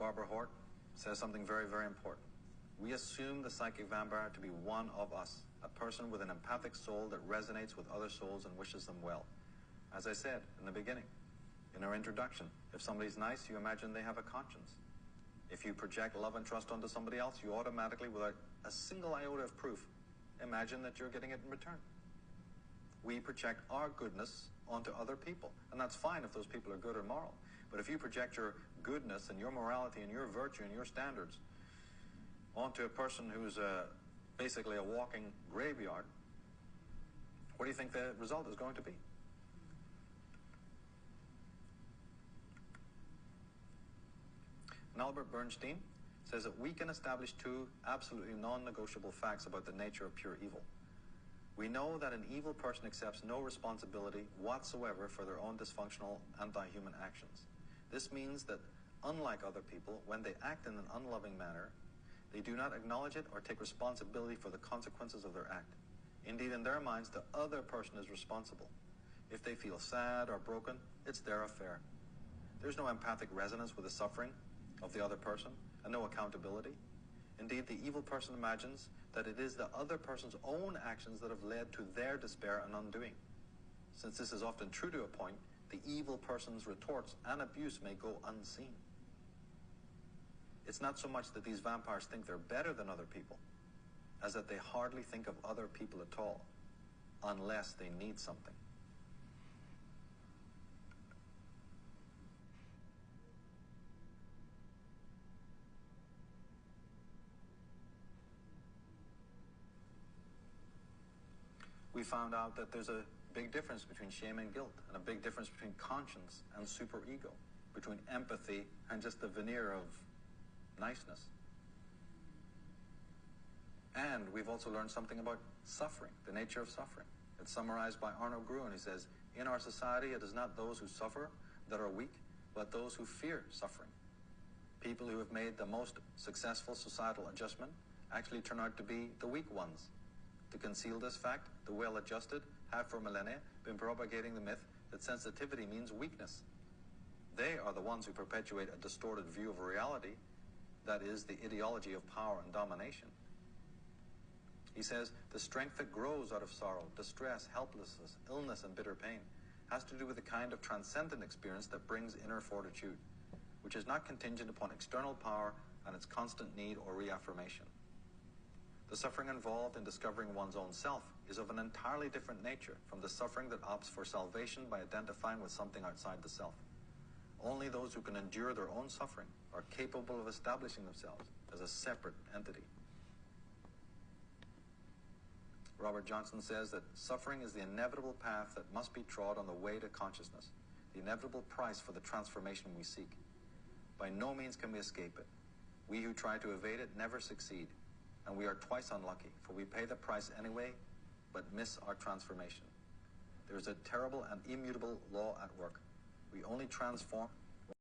Barbara Hort says something very, very important. We assume the psychic vampire to be one of us, a person with an empathic soul that resonates with other souls and wishes them well. As I said in the beginning, in our introduction, if somebody's nice, you imagine they have a conscience. If you project love and trust onto somebody else, you automatically, without a single iota of proof, imagine that you're getting it in return. We project our goodness onto other people, and that's fine if those people are good or moral. But if you project your goodness and your morality and your virtue and your standards onto a person who's basically a walking graveyard, what do you think the result is going to be? And Albert Bernstein says that we can establish two absolutely non-negotiable facts about the nature of pure evil. We know that an evil person accepts no responsibility whatsoever for their own dysfunctional anti-human actions. This means that, unlike other people, when they act in an unloving manner, they do not acknowledge it or take responsibility for the consequences of their act. Indeed, in their minds, the other person is responsible. If they feel sad or broken, it's their affair. There's no empathic resonance with the suffering of the other person, and no accountability. Indeed, the evil person imagines that it is the other person's own actions that have led to their despair and undoing. Since this is often true to a point, the evil person's retorts and abuse may go unseen. It's not so much that these vampires think they're better than other people, as that they hardly think of other people at all, unless they need something. We found out that there's a big difference between shame and guilt, and a big difference between conscience and superego, between empathy and just the veneer of niceness. And we've also learned something about suffering, the nature of suffering. It's summarized by Arno Gruen. He says, in our society, it is not those who suffer that are weak, but those who fear suffering. People who have made the most successful societal adjustment actually turn out to be the weak ones. To conceal this fact, the well-adjusted have for millennia been propagating the myth that sensitivity means weakness. They are the ones who perpetuate a distorted view of reality, that is, the ideology of power and domination. He says, the strength that grows out of sorrow, distress, helplessness, illness, and bitter pain has to do with the kind of transcendent experience that brings inner fortitude, which is not contingent upon external power and its constant need or reaffirmation. The suffering involved in discovering one's own self is of an entirely different nature from the suffering that opts for salvation by identifying with something outside the self. Only those who can endure their own suffering are capable of establishing themselves as a separate entity. Robert Johnson says that suffering is the inevitable path that must be trod on the way to consciousness, the inevitable price for the transformation we seek. By no means can we escape it. We who try to evade it never succeed. And we are twice unlucky, for we pay the price anyway, but miss our transformation. There is a terrible and immutable law at work. We only transform